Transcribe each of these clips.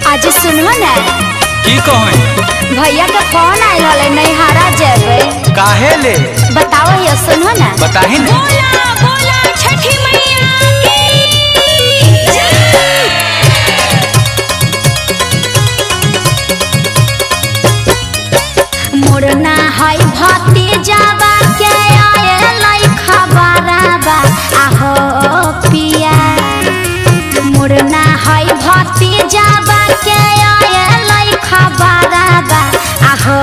आज सुनवा ना की कहें भैया के फोन आयल हले नैहरा जेबे काहे ले बताओ ये सुनवा ना बताही ने बोला बोला छठी मैया की मोरना है भतीजावा के आयल खबरवा आहो पिया मोरना है भतीजावा के आयल खबरवा आहो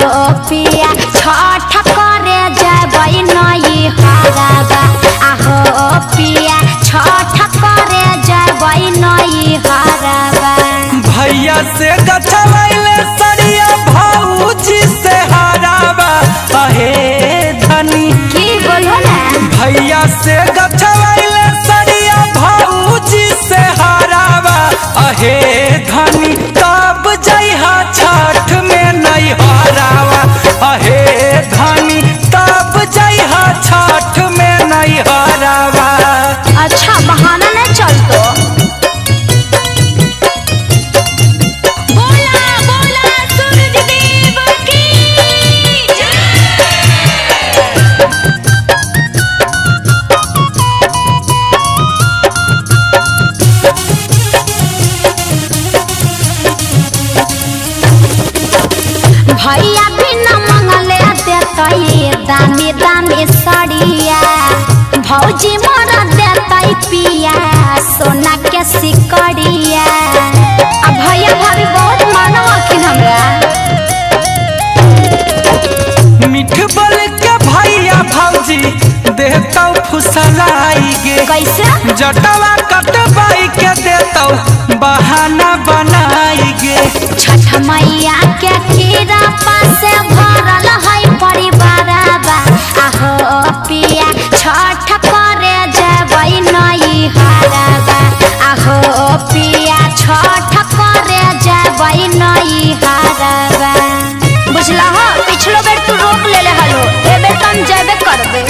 पिया छठ करे जबै नई हरवा आहो पिया छठ करे जबै नई हरवा भैया से गछवाइले सरिया भौजी से हरावा अहे धनी की बोलो ना भैया से गछवाइले सरिया भौजी से हरावा अहे धनी तब जइहा छठ में नहीं हरावा अहे धनी तब जइहा छठ में नहीं हरावा। अच्छा बहाना नहीं चलतो बोला बोला सूरज देव की भैया बिना मंगले देतई दामी दामी साड़िया भौजी मोर देतई पिया सोना के सिकड़िया अब भैया भाभी बहुत मानो अखिन हमरा मीठ बोल के भैया भौजी देतौ फुसलाई गे कैसे जटवा कटवाई के देतौ बहाना बनाई गे छठ मैया के कीड़ा पासे भरल है परिवारवा आहो पिया छठ करे जबै नई हरवा आहो पिया छठ करे जबै नई हरवा बुझला हो पिछलो बेर तू रोक लेले हलो ए बेर तुम जेबे करबे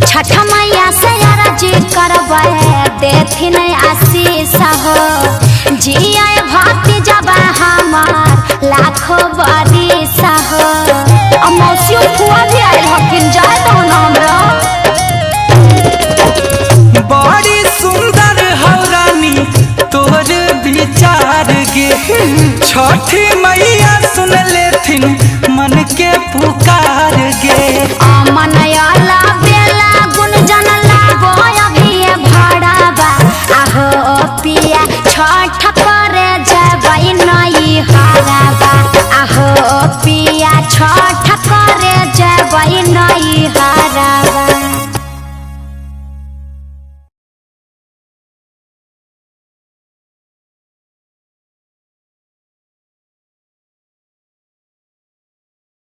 छठ मैया से अर्जी करबै देथिन आशीष हो जिया भक्ति जब हमार लाखों बरिस हो अब मौसियों फुआ भी आयल हकिन जाए तो ना हमरा बड़ी सुंदर हौरानी तोर विचार गे छठी मैया सुन लेथिन मन के पुकार गे मनयला बेला गुंजन लागो अभी भड़ावा आहो पिया छठ करे जबै नई हरवा आहो पिया छठ करे जबै नई हरवा।